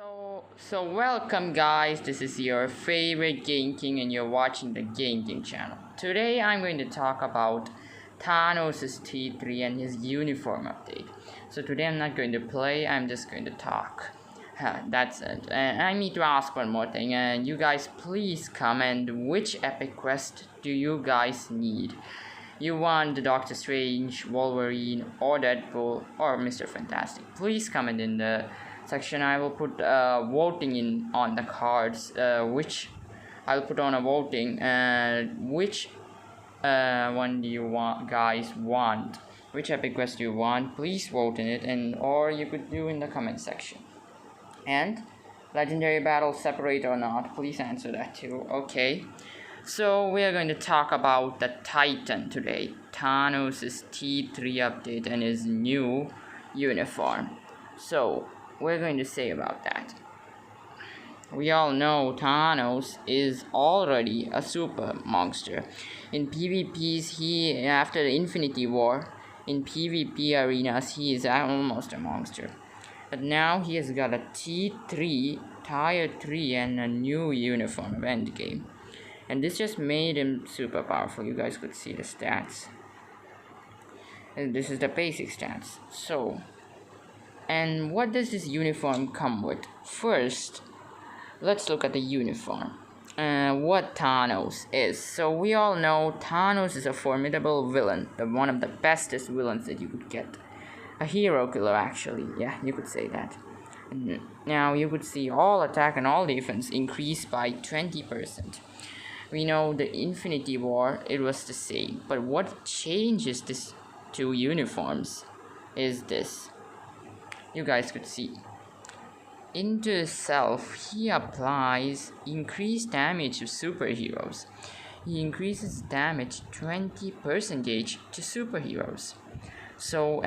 So welcome guys, this is your favorite Game King and you're watching the Game King channel. Today I'm going to talk about Thanos' T-3 and his uniform update. So today I'm not going to play, I'm just going to talk. That's it. And I need to ask one more thing, and you guys please comment which epic quest do you guys need. You want the Doctor Strange, Wolverine, or Deadpool, or Mr. Fantastic. Please comment in the section. I will put voting in on the cards, which I'll put on a voting, which one do you guys want, which epic quest do you want. Please vote in it, and or you could do in the comment section. And legendary battles separate or not, please answer that too. Okay, so we are going to talk about the Titan today, Thanos' T3 update and his new uniform. So we're going to say about that. We all know Thanos is already a super monster. In PvPs, after the Infinity War, in PvP arenas, he is almost a monster. But now he has got a T3, Tier 3, and a new uniform of Endgame. And this just made him super powerful. You guys could see the stats. And this is the basic stats. So, and what does this uniform come with? First, let's look at the uniform. What Thanos is. So we all know Thanos is a formidable villain, one of the bestest villains that you could get. A hero killer, actually. Yeah, you could say that. Now you could see all attack and all defense increase by 20%. We know the Infinity War, it was the same. But what changes these two uniforms is this. You guys could see. Into himself, he applies increased damage to superheroes. He increases damage 20% to superheroes. So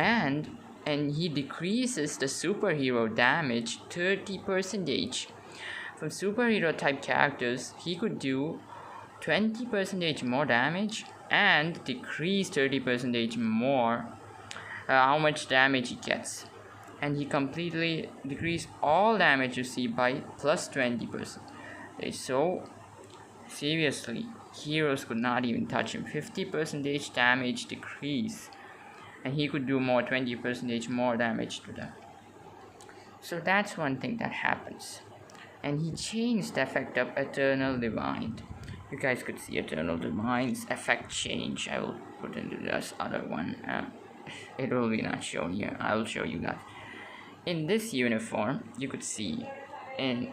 and he decreases the superhero damage 30%. From superhero type characters, he could do 20% more damage and decrease 30% more how much damage he gets. And he completely decreased all damage you see by plus 20%. So seriously, heroes could not even touch him. 50% damage decrease, and he could do more 20% more damage to them. So that's one thing that happens. And he changed the effect of Eternal Divine. You guys could see Eternal Divine's effect change. I will put into this other one. It will be not shown here. I will show you guys. In this uniform, you could see it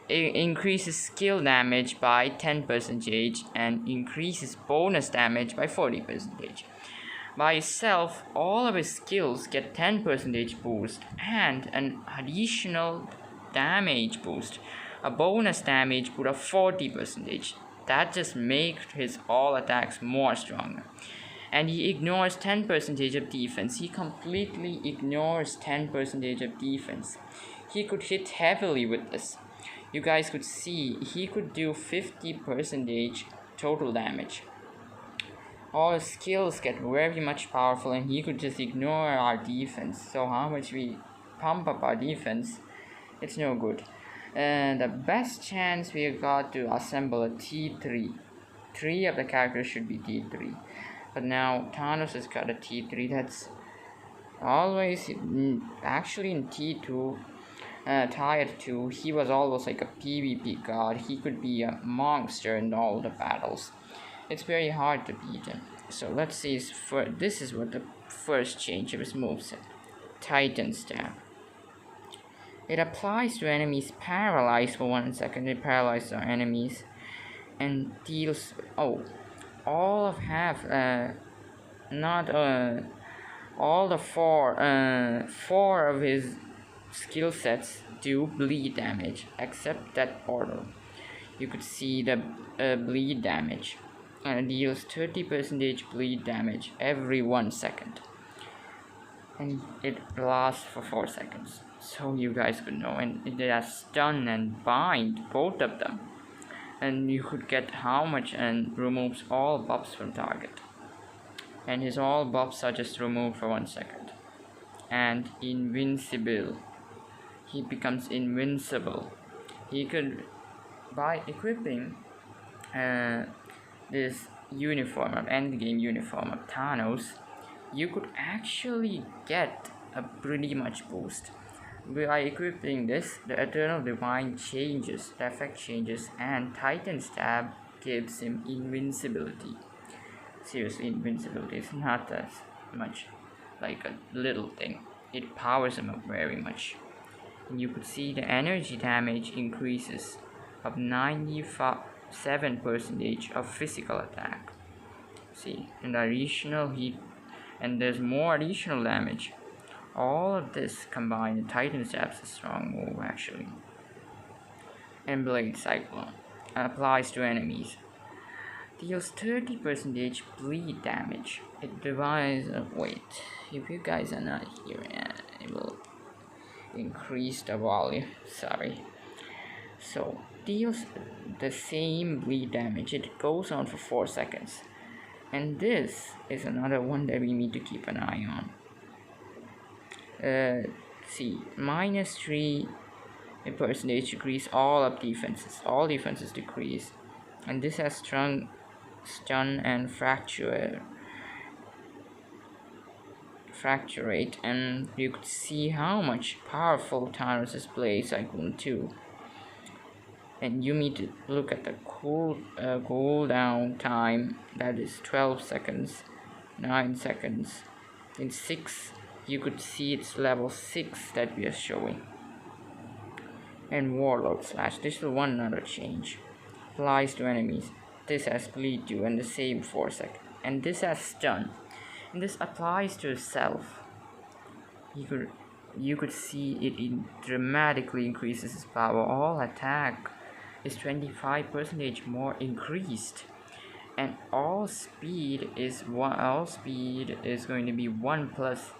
increases skill damage by 10% and increases bonus damage by 40%. By itself, all of his skills get 10% boost and an additional damage boost, a bonus damage boost of 40%. That just makes his all attacks more stronger. And he ignores 10% of defense. He completely ignores 10% of defense. He could hit heavily with this. You guys could see he could do 50% total damage. All his skills get very much powerful, and he could just ignore our defense. So how much we pump up our defense, it's no good. And the best chance we got to assemble a T3. 3 of the characters should be T3. But now Thanos has got a T3 that's always actually in T2, Tier 2. He was always like a PvP god. He could be a monster in all the battles. It's very hard to beat him. So let's see. This is what the first change of his moveset. Titan Stab. It applies to enemies paralyzed for 1 second. It paralyzes our enemies and deals. All of all the four of his skill sets do bleed damage, except that portal. You could see the bleed damage, and it deals 30% bleed damage every 1 second, and it lasts for 4 seconds. So you guys could know, and it has stun and bind, both of them. And you could get how much, and removes all buffs from target. And his all buffs are just removed for 1 second. And invincible. he becomes invincible. He could, by equipping this uniform of Endgame uniform of Thanos, you could actually get a pretty much boost. By equipping this, the Eternal Divine changes, the effect changes, and Titan Stab gives him invincibility. Seriously, invincibility is not as much like a little thing. It powers him up very much. And you could see the energy damage increases of 97% of physical attack. See, and additional heat, and there's more additional damage. All of this combined, the Titan Stab's a strong move actually. And Blade Cyclone applies to enemies. Deals 30% bleed damage. It divides. Wait, if you guys are not here, it will increase the volume. Sorry. So deals the same bleed damage. It goes on for 4 seconds. And this is another one that we need to keep an eye on. See, -3% decrease all of defenses. All defenses decrease. And this has stun and fracture rate, and you could see how much powerful Thanos' Blade Cyclone 2. And you need to look at the cooldown time, that is 12 seconds, 9 seconds. In 6, you could see it's level 6 that we are showing. And Warlord Slash, this is one other change. Applies to enemies. This has bleed 2 and the same 4 seconds. And this has stun. And this applies to itself. You could see it dramatically increases its power. All attack is 25% more increased, and all speed is going to be 1+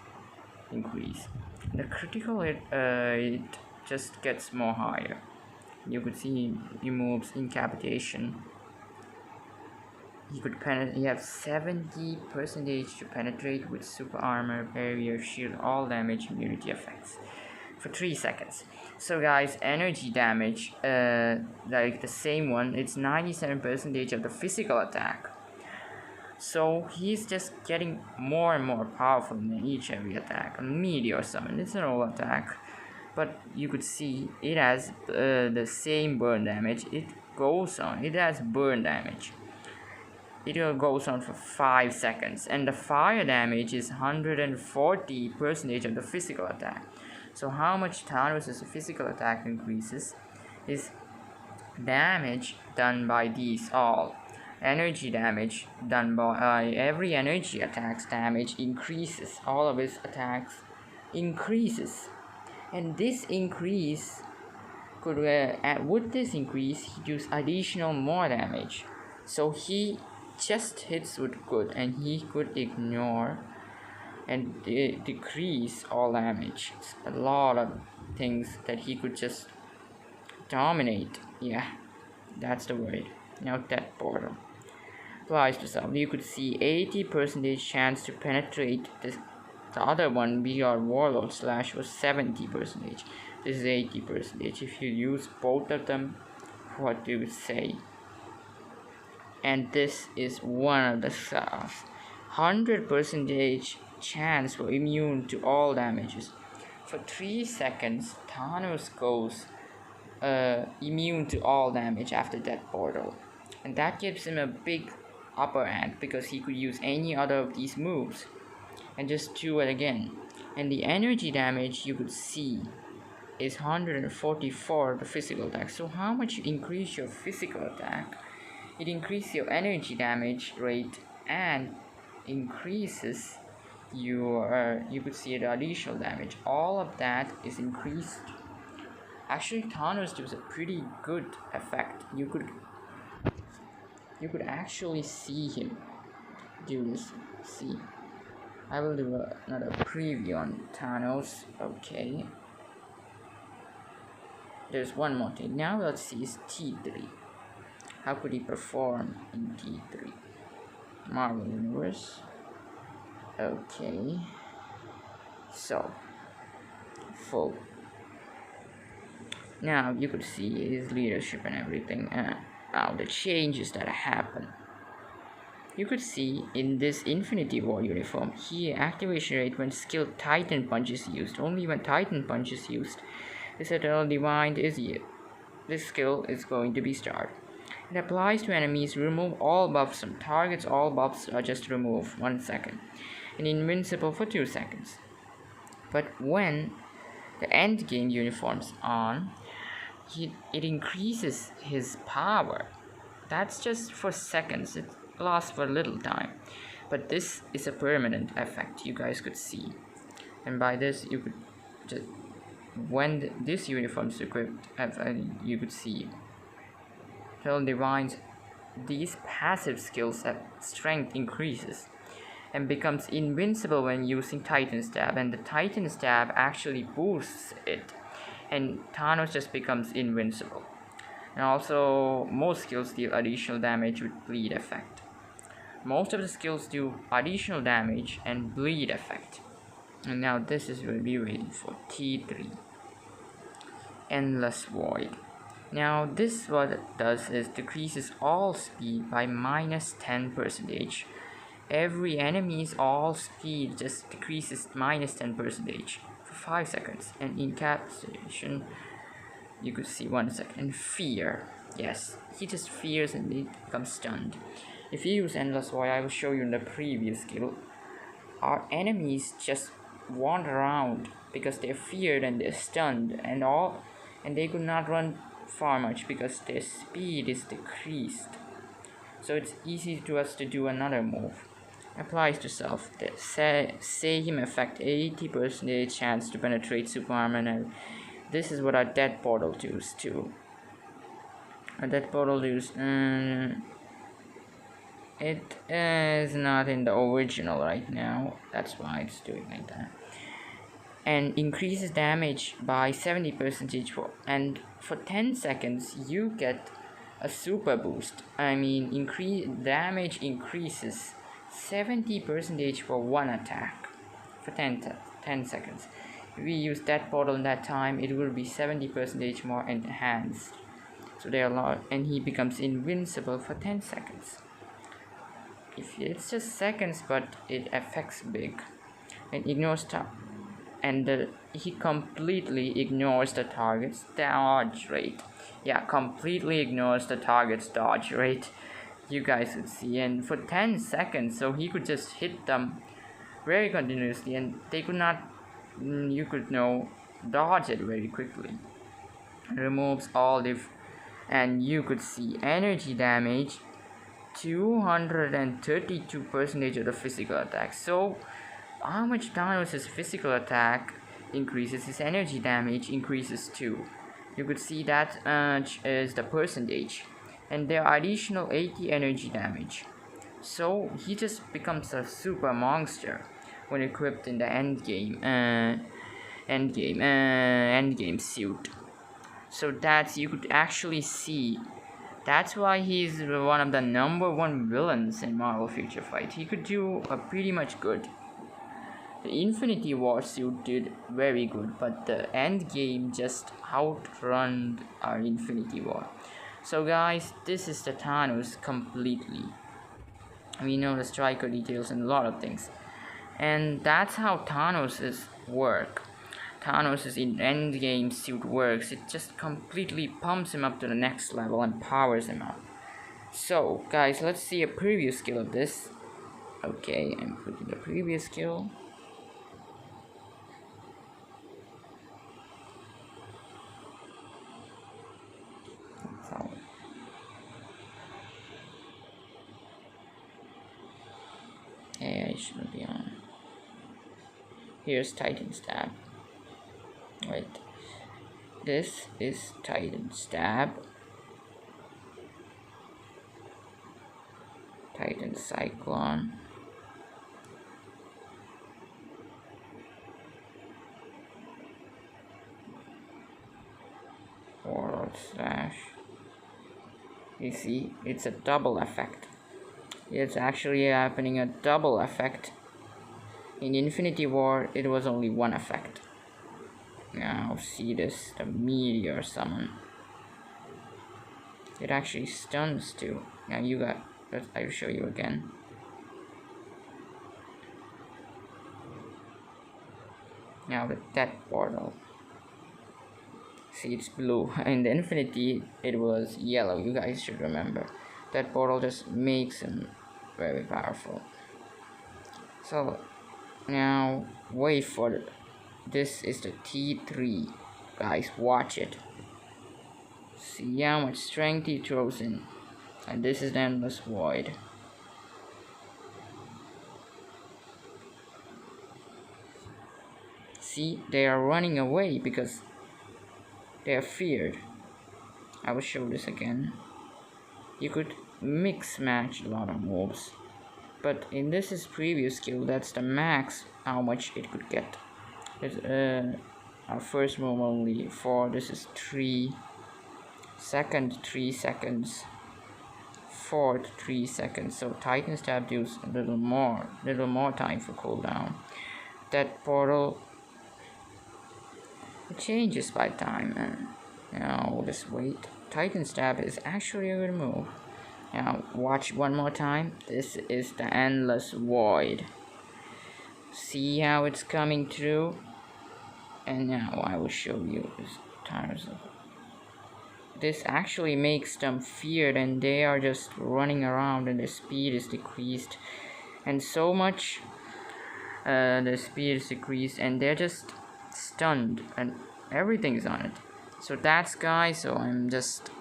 increase. The critical it just gets more higher. You could see he moves incapacitation. He have 70% to penetrate with super armor, barrier, shield, all damage, immunity effects for 3 seconds. So guys, energy damage, like the same one, it's 97% of the physical attack. So he's just getting more and more powerful in each every attack. A meteor summon, it's an old attack, but you could see it has the same burn damage. It has burn damage. It goes on for 5 seconds, and the fire damage is 140% of the physical attack. So how much Thanos' physical attack increases is damage done by these all. Energy damage done by every energy attack's damage increases. All of his attacks increases. And this increase could, with this increase, he use additional more damage. So he just hits with good, and he could ignore and decrease all damage. It's a lot of things that he could just dominate. Yeah, that's the word. Now that portal applies to some. You could see 80% chance to penetrate this. The other one, BR Warlord Slash, was 70%. This is 80%. If you use both of them, what do you say? And this is one of the stars. 100% chance for immune to all damages. For 3 seconds, Thanos goes immune to all damage after that portal. And that gives him a big upper hand because he could use any other of these moves and just do it again. And the energy damage you could see is 144 of the physical attack. So how much you increase your physical attack, it increases your energy damage rate and increases your you could see the additional damage. All of that is increased. Actually, Thanos gives a pretty good effect. You could actually see him do this. See, I will do another preview on Thanos. Okay, there's one more thing. Now let's see his T-3. How could he perform in T-3? Marvel Universe. Okay, so full Now you could see his leadership and everything. Now the changes that happen. You could see in this Infinity War uniform, he activation rate when skilled Titan Punch is used. Only when Titan Punch is used, this Eternal Divine is used. This skill is going to be started. It applies to enemies, remove all buffs from targets. All buffs are just removed 1 second. And invincible for 2 seconds. But when the endgame uniform's on, it increases his power. That's just for seconds. It lasts for a little time. But this is a permanent effect, you guys could see. And by this, you could just, when this uniform is equipped, you could see Eternal Divines, these passive skills have strength increases and becomes invincible when using Titan Stab, and the Titan Stab actually boosts it, and Thanos just becomes invincible. And also, most skills deal additional damage with bleed effect. Most of the skills do additional damage and bleed effect. And now this is will be waiting for T3. Endless Void. Now this what it does is decreases all speed by minus 10%. Every enemy's all speed just decreases minus 10% for 5 seconds. And encapsulation, you could see 1 second. And fear, yes, he just fears and it becomes stunned. If you use Endless Void, I will show you in the previous skill, our enemies just wander around because they're feared and they're stunned and they could not run far much because their speed is decreased. So it's easy to us to do another move. Applies to self. Say him effect 80% chance to penetrate super armor, and this is what our dead portal does too. Our dead portal does it is not in the original right now, that's why it's doing like that. And increases damage by 70% for 10 seconds you get a super boost. I mean, damage increases 70% for one attack for 10 seconds. If we use that portal in that time, it will be 70% more enhanced. So there are a lot, and he becomes invincible for 10 seconds. If it's just seconds, but it affects big. And ignores he completely ignores the target's dodge rate. Yeah, completely ignores the target's dodge rate. You guys could see, and for 10 seconds, so he could just hit them very continuously, and they could not, you could dodge it very quickly. Removes all and you could see energy damage 232% of the physical attack. So how much Thanos' physical attack increases, his energy damage increases too. You could see that is the percentage, and there are additional 80 energy damage. So he just becomes a super monster when equipped in the endgame suit. So that's, you could actually see, that's why he's one of the #1 villains in Marvel Future Fight. He could do pretty much good. The Infinity War suit did very good, but the Endgame just outrun our Infinity War. So guys, this is the Thanos completely. We know the striker details and a lot of things. And that's how Thanos' work. Thanos' Endgame suit works. It just completely pumps him up to the next level and powers him up. So guys, let's see a preview skill of this. Okay, I'm putting the previous skill. Yeah, it shouldn't be on. Here's Titan Stab. Wait. This is Titan Stab. Titan Cyclone. World Slash. You see, it's a double effect. It's actually happening a double effect. In Infinity War, it was only one effect. Now see this, the meteor summon. It actually stuns too. Now you got, I'll show you again. Now with that portal. See, it's blue. In the Infinity, it was yellow. You guys should remember. That portal just makes him very powerful. So, now, wait for it. This is the T-3. Guys, watch it. See how much strength he throws in. And this is the Endless Void. See, they are running away because they are feared. I will show this again. You could mix match a lot of mobs, but in this is previous skill, that's the max how much it could get. Our first move only 4, this is 3 second, 3 seconds, fourth 3 seconds, so Titan Stab gives a little more time for cooldown. That portal, it changes by time, and now just wait. Titan Stab is actually a good move. Now watch one more time. This is the Endless Void. See how it's coming through? And now I will show you this times of. This actually makes them feared, and they are just running around, and their speed is decreased, and so much. The speed is decreased, and they're just stunned, and everything's on it. So that's guys. So I'm just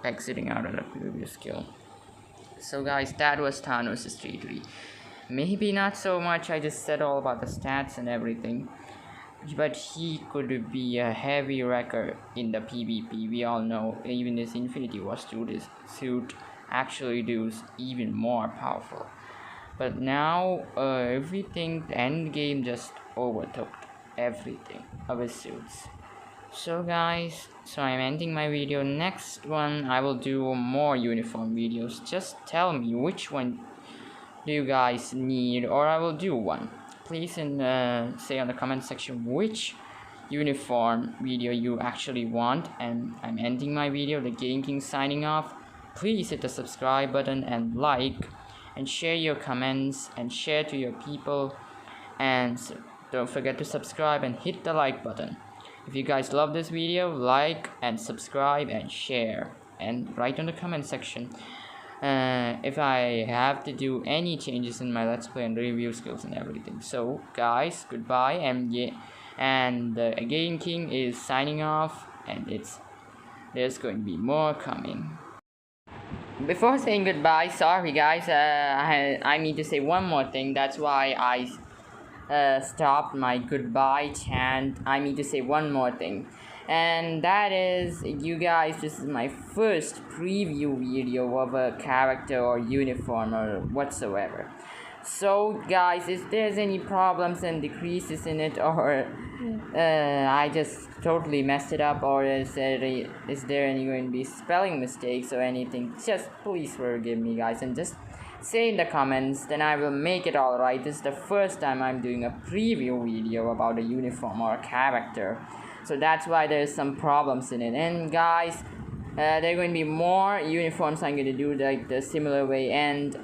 exiting out of the previous skill. So guys, that was Thanos' T-3. Maybe not so much, I just said all about the stats and everything, but he could be a heavy wrecker in the PvP. We all know even this Infinity War suit actually does even more powerful. But now everything, the Endgame just overtook everything of his suits. So guys, so I'm ending my video. Next one I will do more uniform videos. Just tell me which one do you guys need, or I will do one. Please say on the comment section which uniform video you actually want. And I'm ending my video. The Game King signing off. Please hit the subscribe button and like and share your comments and share to your people, and don't forget to subscribe and hit the like button. If you guys love this video, like and subscribe and share, and write in the comment section if I have to do any changes in my Let's Play and review skills and everything. So guys, goodbye, and the Game King is signing off, and there's going to be more coming. Before saying goodbye, sorry guys, I need to say one more thing. That's why I stopped my goodbye chant. I need to say one more thing, and that is, you guys, this is my first preview video of a character or uniform or whatsoever. So guys, if there's any problems and decreases in it, or I just totally messed it up, or is there any going to be spelling mistakes or anything, just please forgive me guys, and just say in the comments, then I will make it alright. This is the first time I'm doing a preview video about a uniform or a character, so that's why there's some problems in it. And guys, there are going to be more uniforms I'm going to do like the similar way, and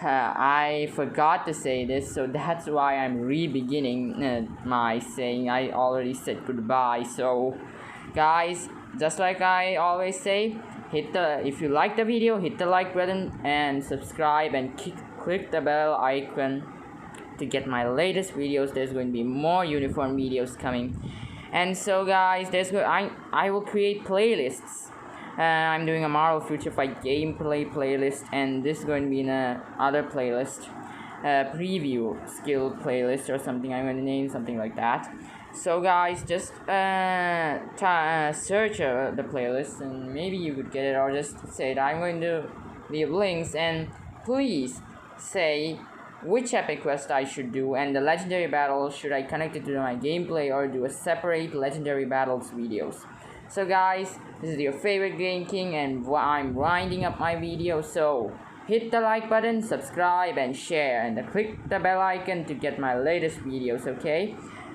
I forgot to say this, so that's why I'm re-beginning my saying. I already said goodbye. So guys, just like I always say, if you like the video, hit the like button and subscribe, and click the bell icon to get my latest videos. There's going to be more uniform videos coming. And so guys, I will create playlists. I'm doing a Marvel Future Fight gameplay playlist, and this is going to be in other playlist, preview skill playlist or something. I'm going to name something like that. So guys, just search the playlist, and maybe you could get it, or just say it. I'm going to leave links, and please say which epic quest I should do, and the legendary battle, should I connect it to my gameplay or do a separate legendary battles videos. So guys, this is your favorite Game King, and I'm winding up my video. So hit the like button, subscribe and share, and click the bell icon to get my latest videos, okay?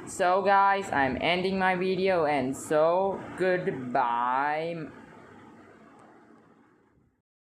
So guys, I'm ending my video, and so goodbye.